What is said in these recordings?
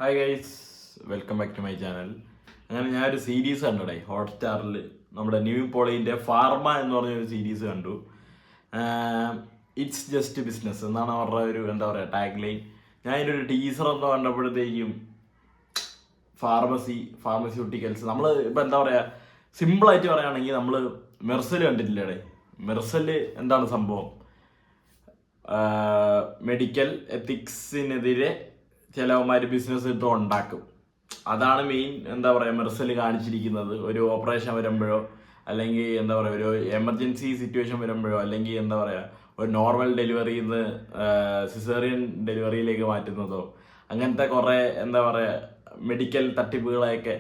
Hi guys, welcome back to my channel. അങ്ങനെ ഞാനൊരു series കണ്ടുടേ ഹോട്ട്സ്റ്റാറിൽ നമ്മുടെ നിവിൻ പോളിൻ്റെ ഫാർമ എന്ന് പറഞ്ഞൊരു സീരീസ് കണ്ടു. ഇറ്റ്സ് ജസ്റ്റ് ബിസിനസ് എന്നാണ് അവരുടെ ഒരു ടാഗ് ലൈൻ. ഞാൻ ഇതിൻ്റെ ഒരു ടീസർ ഒന്ന് കണ്ടപ്പോഴത്തേക്കും ഫാർമസ്യൂട്ടിക്കൽസ് നമ്മൾ ഇപ്പോൾ സിമ്പിളായിട്ട് പറയുകയാണെങ്കിൽ നമ്മൾ മെർസൽ കണ്ടിട്ടില്ലേ? മെർസൽ എന്താണ് സംഭവം? മെഡിക്കൽ എത്തിക്സിനെതിരെ ചിലവന്മാർ ബിസിനസ് ഇട്ട് ഉണ്ടാക്കും. അതാണ് മെയിൻ മെർസൽ കാണിച്ചിരിക്കുന്നത്. ഒരു ഓപ്പറേഷൻ വരുമ്പോഴോ അല്ലെങ്കിൽ ഒരു എമർജൻസി സിറ്റുവേഷൻ വരുമ്പോഴോ അല്ലെങ്കിൽ ഒരു നോർമൽ ഡെലിവറിയിൽ നിന്ന് സിസേറിയൻ ഡെലിവറിയിലേക്ക് മാറ്റുന്നതോ അങ്ങനത്തെ കുറേ മെഡിക്കൽ തട്ടിപ്പുകളെയൊക്കെ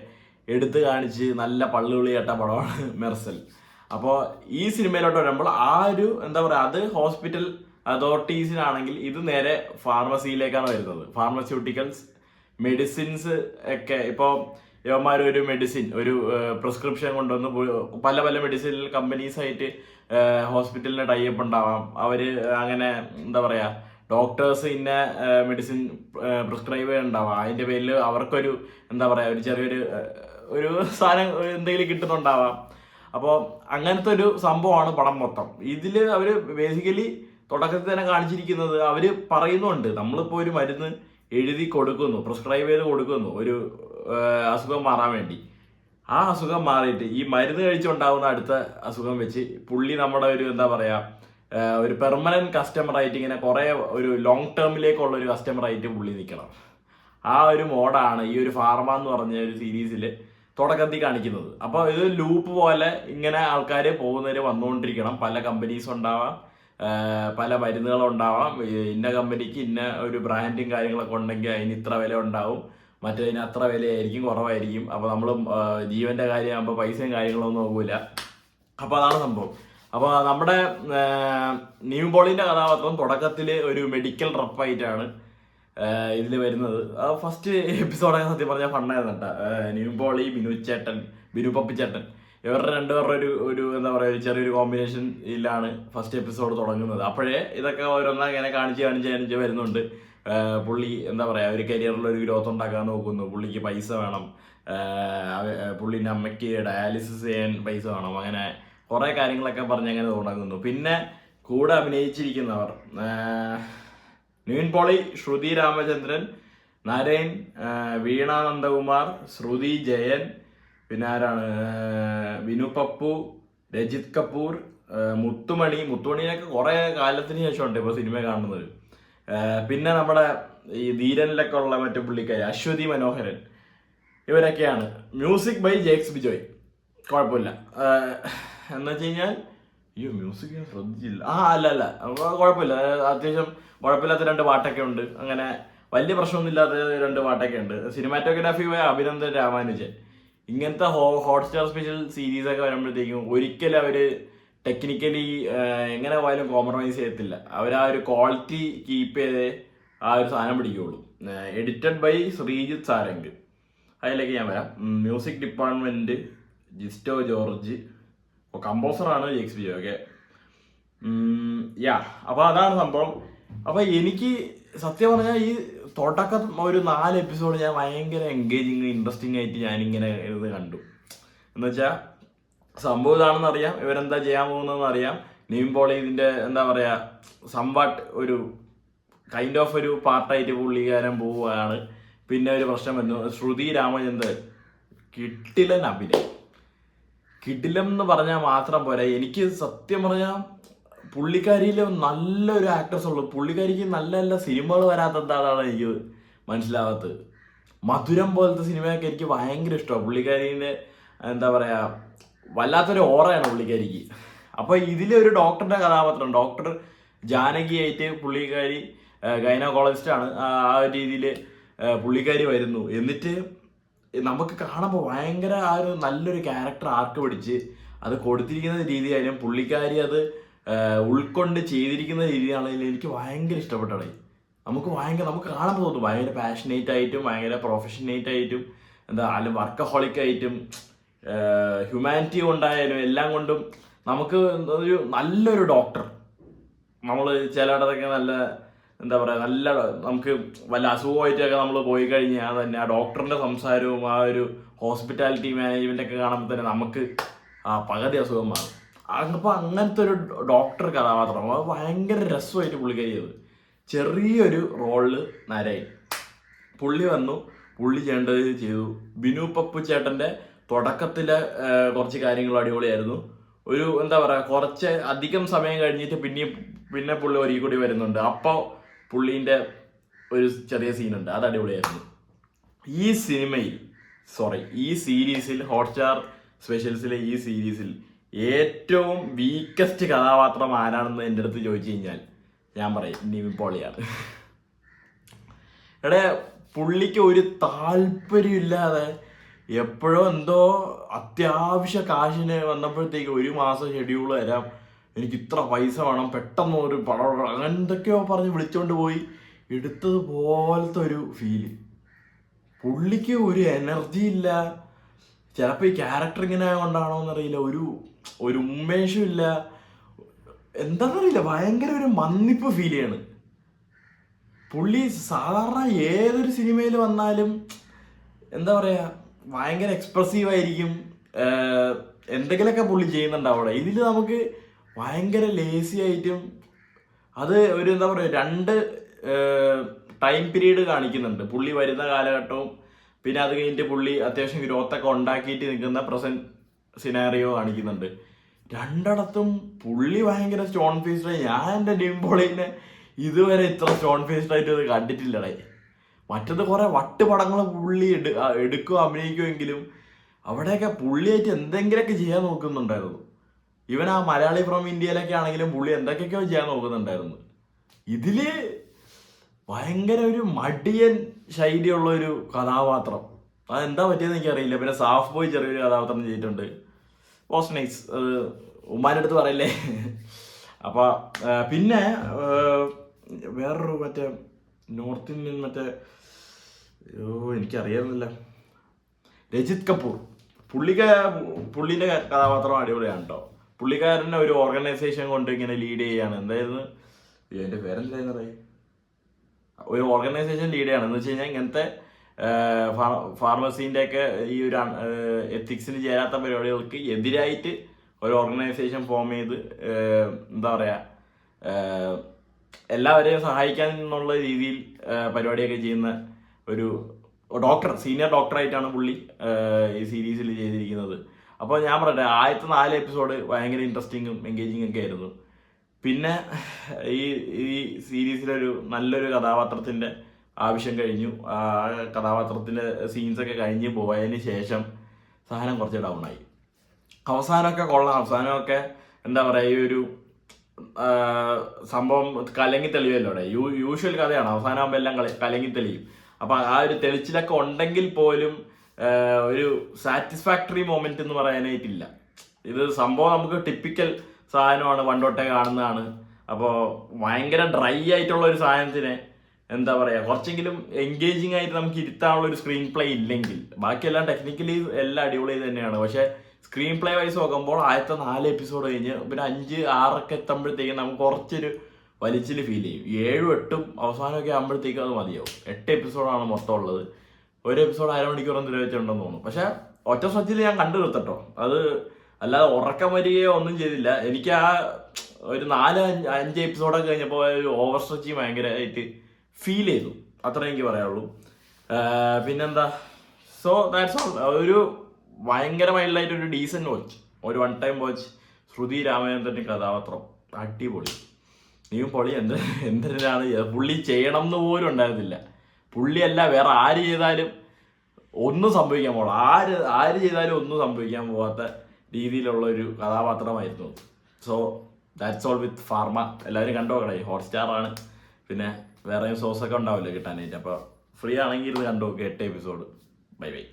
എടുത്തു കാണിച്ച് നല്ല പള്ളുവിളി കേട്ട പടമാണ് മെർസൽ. അപ്പോൾ ഈ സിനിമയിലോട്ട് വരുമ്പോൾ ആ ഒരു അത് ഹോസ്പിറ്റൽ അതോറിറ്റീസിനാണെങ്കിൽ ഇത് നേരെ ഫാർമസിയിലേക്കാണ് വരുന്നത്. ഫാർമസ്യൂട്ടിക്കൽസ് മെഡിസിൻസ് ഒക്കെ ഇപ്പോൾ ഇവന്മാർ ഒരു മെഡിസിൻ ഒരു പ്രിസ്ക്രിപ്ഷൻ കൊണ്ടുവന്ന് പല പല മെഡിസിൻ കമ്പനീസായിട്ട് ഹോസ്പിറ്റലിന് ടൈപ്പ് ഉണ്ടാവാം. അവർ അങ്ങനെ ഡോക്ടേഴ്സ് ഇന്ന മെഡിസിൻ പ്രിസ്ക്രൈബ് ചെയ്യുന്നുണ്ടാവാം. അതിൻ്റെ പേരിൽ അവർക്കൊരു ഒരു ചെറിയൊരു ഒരു സാധനം എന്തെങ്കിലും കിട്ടുന്നുണ്ടാവാം. അപ്പോൾ അങ്ങനത്തെ ഒരു സംഭവമാണ് പടം മൊത്തം. ഇതിൽ അവർ ബേസിക്കലി തുടക്കത്തിൽ തന്നെ കാണിച്ചിരിക്കുന്നത് അവർ പറയുന്നുണ്ട്, നമ്മളിപ്പോൾ ഒരു മരുന്ന് എഴുതി കൊടുക്കുന്നു, പ്രിസ്ക്രൈബ് ചെയ്ത് കൊടുക്കുന്നു ഒരു അസുഖം മാറാൻ വേണ്ടി. ആ അസുഖം മാറിയിട്ട് ഈ മരുന്ന് കഴിച്ചുണ്ടാകുന്ന അടുത്ത അസുഖം വെച്ച് പുള്ളി നമ്മുടെ ഒരു ഒരു പെർമനന്റ് കസ്റ്റമറായിട്ട് ഇങ്ങനെ കുറേ ഒരു ലോങ് ടേമിലേക്കുള്ള ഒരു കസ്റ്റമറായിട്ട് പുള്ളി നിൽക്കണം. ആ ഒരു മോഡാണ് ഈ ഒരു ഫാർമ എന്ന് പറഞ്ഞ ഒരു സീരീസിൽ തുടക്കത്തിൽ കാണിക്കുന്നത്. അപ്പോൾ ഇത് ലൂപ്പ് പോലെ ഇങ്ങനെ ആൾക്കാർ പോകുന്നവർ വന്നുകൊണ്ടിരിക്കണം. പല കമ്പനീസ് ഉണ്ടാവാം, പല മരുന്നുകളുണ്ടാവാം. ഇന്ന കമ്പനിക്ക് ഇന്ന ഒരു ബ്രാൻഡും കാര്യങ്ങളൊക്കെ ഉണ്ടെങ്കിൽ അതിന് ഇത്ര വില ഉണ്ടാവും, മറ്റേതിന് അത്ര വിലയായിരിക്കും, കുറവായിരിക്കും. അപ്പോൾ നമ്മൾ ജീവൻ്റെ കാര്യമാകുമ്പോൾ പൈസയും കാര്യങ്ങളൊന്നും നോക്കൂല. അപ്പോൾ അതാണ് സംഭവം. അപ്പോൾ നമ്മുടെ നിവിൻ പോളിൻ്റെ കഥാപാത്രം തുടക്കത്തിൽ ഒരു മെഡിക്കൽ റപ്പായിട്ടാണ് ഇതിൽ വരുന്നത്. ഫസ്റ്റ് എപ്പിസോഡൊക്കെ സത്യം പറഞ്ഞാൽ ഫണ്ണായിരുന്നു കേട്ടോ. നിവിൻ പോളി, ബിനു പപ്പിച്ചേട്ടൻ ഇവരുടെ രണ്ടുപേരുടെ ഒരു ഒരു ചെറിയൊരു കോമ്പിനേഷനിലാണ് ഫസ്റ്റ് എപ്പിസോഡ് തുടങ്ങുന്നത്. അപ്പോഴേ ഇതൊക്കെ ഓരോന്നാ ഇങ്ങനെ കാണിച്ച് വരുന്നുണ്ട്. പുള്ളി ഒരു കരിയറിൽ ഒരു ഗ്രോത്ത് ഉണ്ടാക്കാൻ നോക്കുന്നു. പുള്ളിക്ക് പൈസ വേണം, പുള്ളിൻ്റെ അമ്മയ്ക്ക് ഡയാലിസിസ് ചെയ്യാൻ പൈസ വേണം, അങ്ങനെ കുറേ കാര്യങ്ങളൊക്കെ പറഞ്ഞ് അങ്ങനെ തുടങ്ങുന്നു. പിന്നെ കൂടെ അഭിനയിച്ചിരിക്കുന്നവർ നിവിൻ പോളി, ശ്രുതി രാമചന്ദ്രൻ, നരേൻ, വീണ നന്ദകുമാർ, ശ്രുതി ജയൻ, പിന്നെ ആരാണ്, വിനു പപ്പു, രജിത് കപൂർ, മുത്തുമണിയൊക്കെ കുറേ കാലത്തിന് ശേഷമുണ്ട് ഇപ്പോൾ സിനിമ കാണുന്നത്. പിന്നെ നമ്മുടെ ഈ ധീരനിലൊക്കെ ഉള്ള മറ്റു പുള്ളിക്കാരി അശ്വതി മനോഹരൻ, ഇവരൊക്കെയാണ്. Music by Jakes Bejoy. കുഴപ്പമില്ല എന്ന് വെച്ച് കഴിഞ്ഞാൽ മ്യൂസിക് ഞാൻ ശ്രദ്ധിച്ചില്ല. അല്ല കുഴപ്പമില്ല, അത്യാവശ്യം കുഴപ്പമില്ലാത്ത 2 പാട്ടൊക്കെ ഉണ്ട്. അങ്ങനെ വലിയ പ്രശ്നമൊന്നുമില്ലാത്ത 2 പാട്ടൊക്കെ ഉണ്ട്. സിനിമാറ്റോഗ്രാഫി പോയ അഭിനന്ദൻ രാമാനുജൻ. ഇങ്ങനത്തെ ഹോട്ട്സ്റ്റാർ സ്പെഷ്യൽ സീരീസൊക്കെ വരുമ്പോഴത്തേക്കും ഒരിക്കലും അവർ ടെക്നിക്കലി എങ്ങനെ പോയാലും കോംപ്രമൈസ് ചെയ്യത്തില്ല. അവർ ആ ഒരു ക്വാളിറ്റി കീപ്പ് ചെയ്തേ ആ ഒരു സാധനം പിടിക്കുകയുള്ളൂ. Edited by Sreejith Sarang. അതിലേക്ക് ഞാൻ വരാം. മ്യൂസിക് ഡിപ്പാർട്ട്മെൻറ്റ് ജിസ്റ്റോ ജോർജ്, കമ്പോസറാണ് ജേക്സ് ബിജോയ്. ഓക്കെ, അപ്പോൾ അതാണ് സംഭവം. അപ്പോൾ എനിക്ക് സത്യം പറഞ്ഞാൽ ഈ തുടക്കം ഒരു 4 എപ്പിസോഡ് ഞാൻ ഭയങ്കര എൻഗേജിങ് ഇൻട്രസ്റ്റിംഗ് ആയിട്ട് ഞാനിങ്ങനെ ഇത് കണ്ടു. എന്നുവെച്ചാൽ സംഭവം ഇതാണെന്ന് അറിയാം, ഇവരെന്താ ചെയ്യാൻ പോകുന്നതെന്ന് അറിയാം. നിവിൻ പോളി ഇതിൻ്റെ സംവാട്ട് ഒരു കൈൻഡ് ഓഫ് ഒരു പാർട്ടായിട്ട് പുള്ളിക്കാരൻ പോവുകയാണ്. പിന്നെ ഒരു പ്രശ്നം വരുന്നു, ശ്രുതി രാമചന്ദ്രൻ കിടിലൻ അഭിനയം. കിടിലം എന്ന് പറഞ്ഞാൽ മാത്രം പോരാ, എനിക്ക് സത്യം പറഞ്ഞാൽ പുള്ളിക്കാരിയിൽ നല്ലൊരു ആക്ട്രസ് ഉള്ളു. പുള്ളിക്കാരിക്ക് നല്ല നല്ല സിനിമകൾ വരാത്ത എന്താണെന്ന് എനിക്ക് മനസ്സിലാവാത്തത്. മധുരം പോലത്തെ സിനിമയൊക്കെ എനിക്ക് ഭയങ്കര ഇഷ്ടമാണ്. പുള്ളിക്കാരിൻ്റെ വല്ലാത്തൊരു ഓറയാണ് പുള്ളിക്കാരിക്ക്. അപ്പോൾ ഇതിലെ ഒരു ഡോക്ടറുടെ കഥാപാത്രം, ഡോക്ടർ ജാനകിയായിട്ട് പുള്ളിക്കാരി ഗൈനക്കോളജിസ്റ്റാണ്. ആ ഒരു രീതിയിൽ പുള്ളിക്കാരി വരുന്നു. എന്നിട്ട് നമുക്ക് കാണുമ്പോൾ ഭയങ്കര ആ ഒരു നല്ലൊരു ക്യാരക്ടർ ആർക്ക് പിടിച്ച് അത് കൊടുത്തിരിക്കുന്ന രീതിയായാലും പുള്ളിക്കാരി അത് ഉൾക്കൊണ്ട് ചെയ്തിരിക്കുന്ന രീതിയാണെങ്കിലും എനിക്ക് ഭയങ്കര ഇഷ്ടപ്പെട്ടത്. നമുക്ക് കാണുമ്പോൾ തോന്നും ഭയങ്കര പാഷനേറ്റ് ആയിട്ടും ഭയങ്കര പ്രൊഫഷനേറ്റ് ആയിട്ടും അല്ലെങ്കിൽ വർക്കഹോളിക് ആയിട്ടും ഹ്യൂമാനിറ്റി കൊണ്ടായാലും എല്ലാം കൊണ്ടും നമുക്ക് ഒരു നല്ലൊരു ഡോക്ടർ. നമ്മൾ ചിലയിടത്തൊക്കെ നല്ല എന്താ പറയുക, നല്ല നമുക്ക് വല്ല അസുഖമായിട്ടൊക്കെ നമ്മൾ പോയി കഴിഞ്ഞാൽ തന്നെ ആ ഡോക്ടറിൻ്റെ സംസാരവും ആ ഒരു ഹോസ്പിറ്റാലിറ്റി മാനേജ്മെൻ്റ് ഒക്കെ കാണുമ്പോൾ തന്നെ നമുക്ക് ആ പകുതി അസുഖം മാറും. അപ്പോൾ അങ്ങനത്തെ ഒരു ഡോക്ടർ കഥാപാത്രം അത് ഭയങ്കര രസമായിട്ട് പുള്ളിക്കാരി ചെയ്തു. ചെറിയൊരു റോളിൽ നരയും പുള്ളി വന്നു, പുള്ളി ചെയ്യേണ്ടത് ചെയ്തു. ബിനു പപ്പു ചേട്ടൻ്റെ തുടക്കത്തിലെ കുറച്ച് കാര്യങ്ങൾ അടിപൊളിയായിരുന്നു. ഒരു എന്താ പറയുക, കുറച്ച് അധികം സമയം കഴിഞ്ഞിട്ട് പിന്നെ പുള്ളി ഒരിക്കൽ കൂടി വരുന്നുണ്ട്. അപ്പോൾ പുള്ളീൻ്റെ ഒരു ചെറിയ സീനുണ്ട്, അത് അടിപൊളിയായിരുന്നു. ഈ സീരീസിൽ ഹോട്ട്സ്റ്റാർ സ്പെഷ്യൽസിലെ ഈ സീരീസിൽ ഏറ്റവും വീക്കസ്റ്റ് കഥാപാത്രം ആരാണെന്ന് എൻ്റെ അടുത്ത് ചോദിച്ചു കഴിഞ്ഞാൽ ഞാൻ പറയും നിവിൻ പോളിയാണ്. എടേ, പുള്ളിക്ക് ഒരു താല്പര്യമില്ലാതെ എപ്പോഴോ എന്തോ അത്യാവശ്യ കാശിന് വന്നപ്പോഴത്തേക്ക് 1 മാസം ഷെഡ്യൂൾ തരാം, എനിക്ക് ഇത്ര പൈസ വേണം, പെട്ടെന്ന് ഒരു പടം, അങ്ങനെ എന്തൊക്കെയോ പറഞ്ഞ് വിളിച്ചോണ്ട് പോയി എടുത്തതുപോലത്തെ ഒരു ഫീല്. പുള്ളിക്ക് ഒരു എനർജി ഇല്ല. ചിലപ്പോൾ ഈ ക്യാരക്ടർ ഇങ്ങനെ കൊണ്ടാണോ എന്നറിയില്ല, ഒരു ഉന്മേഷവും ഇല്ല, എന്താണെന്നറിയില്ല, ഭയങ്കര ഒരു മന്ദിപ്പ് ഫീൽ ചെയ്യാണ്. പുള്ളി സാധാരണ ഏതൊരു സിനിമയിൽ വന്നാലും എന്താ പറയുക, ഭയങ്കര എക്സ്പ്രസീവ് ആയിരിക്കും, എന്തെങ്കിലുമൊക്കെ പുള്ളി ചെയ്യുന്നുണ്ട് അവിടെ. ഇതിൽ നമുക്ക് ഭയങ്കര ലേസി ആയിട്ടും അത് ഒരു എന്താ പറയുക 2 ടൈം പീരീഡ് കാണിക്കുന്നുണ്ട്. പുള്ളി വരുന്ന കാലഘട്ടവും പിന്നെ അത് കഴിഞ്ഞിട്ട് പുള്ളി അത്യാവശ്യം ഗ്രോത്തൊക്കെ ഉണ്ടാക്കിയിട്ട് നിൽക്കുന്ന പ്രസന്റ് സിനാറിയോ കാണിക്കുന്നുണ്ട്. രണ്ടിടത്തും പുള്ളി ഭയങ്കര സ്റ്റോൺ ഫേസ്ഡ്. ഞാൻ എൻ്റെ ഡിംപോളിനെ ഇതുവരെ ഇത്ര സ്റ്റോൺ ഫേസ്ഡ് ആയിട്ട് അത് കണ്ടിട്ടില്ലടേ. മറ്റത് കുറേ പടങ്ങൾ പുള്ളി എടുക്കുകയോ അഭിനയിക്കുമെങ്കിലും അവിടെയൊക്കെ പുള്ളിയായിട്ട് എന്തെങ്കിലുമൊക്കെ ചെയ്യാൻ നോക്കുന്നുണ്ടായിരുന്നു. ഇവൻ ആ മലയാളി ഫ്രം ഇന്ത്യയിലൊക്കെ ആണെങ്കിലും പുള്ളി എന്തൊക്കെയൊക്കെയോ ചെയ്യാൻ നോക്കുന്നുണ്ടായിരുന്നു. ഇതില് ഭയങ്കര ഒരു മടിയൻ ശൈലിയുള്ള ഒരു കഥാപാത്രം. അതെന്താ പറ്റിയെന്ന് എനിക്കറിയില്ല. പിന്നെ സാഫ് ബോയ് ചെറിയൊരു കഥാപാത്രം ചെയ്തിട്ടുണ്ട്, വാസ് നൈസ്. അത് ഉമ്മാൻ്റെ അടുത്ത് പറയല്ലേ. അപ്പോൾ പിന്നെ വേറൊരു മറ്റേ നോർത്ത് ഇന്ത്യൻ എനിക്കറിയാവുന്നില്ല, രജിത് കപൂർ. പുള്ളിൻ്റെ കഥാപാത്രം അടിപൊളിയാണ് കേട്ടോ. പുള്ളിക്കാരനെ ഒരു ഓർഗനൈസേഷൻ കൊണ്ട് ഇങ്ങനെ ലീഡ് ചെയ്യാണ്. എന്തായിരുന്നു എൻ്റെ പേരെന്തായിരുന്നു പറയും, ഒരു ഓർഗനൈസേഷൻ ലീഡ് ചെയ്യാണ്. എന്ന് വെച്ച് കഴിഞ്ഞാൽ ഇങ്ങനത്തെ ഫാർമസീൻ്റെ ഒക്കെ ഈ ഒരു എത്തിക്സിന് ചേരാത്ത പരിപാടികൾക്ക് എതിരായിട്ട് ഒരു ഓർഗനൈസേഷൻ ഫോം ചെയ്ത് എന്താ പറയുക, എല്ലാവരെയും സഹായിക്കാൻ എന്നുള്ള രീതിയിൽ പരിപാടിയൊക്കെ ചെയ്യുന്ന ഒരു സീനിയർ ഡോക്ടറായിട്ടാണ് പുള്ളി ഈ സീരീസിൽ ചെയ്തിരിക്കുന്നത്. അപ്പോൾ ഞാൻ പറയട്ടെ, ആദ്യത്തെ 4 എപ്പിസോഡ് ഭയങ്കര ഇൻട്രസ്റ്റിങ്ങും എൻഗേജിങ് ഒക്കെ ആയിരുന്നു. പിന്നെ ഈ സീരീസിലൊരു നല്ലൊരു കഥാപാത്രത്തിൻ്റെ ആവശ്യം കഴിഞ്ഞു. ആ കഥാപാത്രത്തിൻ്റെ സീൻസൊക്കെ കഴിഞ്ഞ് പോയതിന് ശേഷം സാധനം കുറച്ച് ഡൗൺ ആയി. അവസാനമൊക്കെ കൊള്ളാം. അവസാനമൊക്കെ എന്താ പറയുക, ഈ ഒരു സംഭവം കലങ്ങി തെളിയുമല്ലോ. അവിടെ യൂഷ്വൽ കഥയാണ്, അവസാനമാകുമ്പോൾ എല്ലാം കലങ്ങി തെളിയും. അപ്പം ആ ഒരു തെളിച്ചിലൊക്കെ ഉണ്ടെങ്കിൽ പോലും ഒരു സാറ്റിസ്ഫാക്ടറി മൊമെന്റ് എന്ന് പറയാനായിട്ടില്ല. ഇത് സംഭവം നമുക്ക് ടിപ്പിക്കൽ സാധനമാണ്, പണ്ടോട്ടേ കാണുന്നതാണ്. അപ്പോൾ ഭയങ്കര ഡ്രൈ ആയിട്ടുള്ള ഒരു സാധനത്തിനെ എന്താ പറയുക, കുറച്ചെങ്കിലും എൻഗേജിങ് ആയിട്ട് നമുക്ക് ഇരുത്താനുള്ള ഒരു സ്ക്രീൻ പ്ലേ ഇല്ലെങ്കിൽ, ബാക്കിയെല്ലാം ടെക്നിക്കലി എല്ലാം അടിപൊളി തന്നെയാണ്. പക്ഷേ സ്ക്രീൻ പ്ലേ വൈസ് നോക്കുമ്പോൾ ആദ്യത്തെ 4 എപ്പിസോഡ് കഴിഞ്ഞ് പിന്നെ 5, 6 എത്തുമ്പോഴത്തേക്കും നമുക്ക് കുറച്ചൊരു വലിച്ചിൽ ഫീൽ ചെയ്യും. 7, 8 അവസാനമൊക്കെ ആകുമ്പോഴത്തേക്കും അത് മതിയാവും. 8 എപ്പിസോഡാണ് മൊത്തം ഉള്ളത്. ഒരു എപ്പിസോഡ് 1/2 മണിക്കൂറും നിലവിച്ചുണ്ടെന്ന് തോന്നുന്നു. പക്ഷെ ഒറ്റ സ്വച്ചിൽ ഞാൻ കണ്ടു തീർത്തട്ടോ. അത് അല്ലാതെ ഉറക്കം വരികയോ ഒന്നും ചെയ്തില്ല. എനിക്ക് ആ ഒരു 4-5 എപ്പിസോഡൊക്കെ കഴിഞ്ഞപ്പോൾ ഒരു ഓവർ സ്ട്രെച്ചിങ് ഭയങ്കരമായിട്ട് ഫീൽ ചെയ്തു. അത്ര എനിക്ക് പറയാനുള്ളൂ. പിന്നെന്താ, സോ ദാറ്റ്സ് ഓൾ. ഒരു ഭയങ്കരമായിട്ടുള്ളതായിട്ട് ഒരു ഡീസൻറ്റ് വാച്ച്, ഒരു 1 ടൈം വാച്ച്. ശ്രുതി രാമചന്ദ്രൻ്റെ കഥാപാത്രം അടിപൊളി. നീയും പൊളി. എന്തിനാണ് പുള്ളി ചെയ്യണം എന്ന് പോലും ഉണ്ടായിരുന്നില്ല. പുള്ളിയല്ല വേറെ ആര് ചെയ്താലും ഒന്നും സംഭവിക്കാൻ പോകണം. ആര് ചെയ്താലും ഒന്നും സംഭവിക്കാൻ പോകാത്ത രീതിയിലുള്ള ഒരു കഥാപാത്രമായിരുന്നു. So that's all with Pharma. എല്ലാവരും കണ്ടോക്കണേ, ഹോട്ട്സ്റ്റാർ ആണ്. പിന്നെ വേറെയും സോഴ്സൊക്കെ ഉണ്ടാവില്ല കിട്ടാനായിട്ട്. അപ്പോൾ ഫ്രീ ആണെങ്കിൽ ഇത് കണ്ടു നോക്കുക. 8 എപ്പിസോഡ്. Bye bye.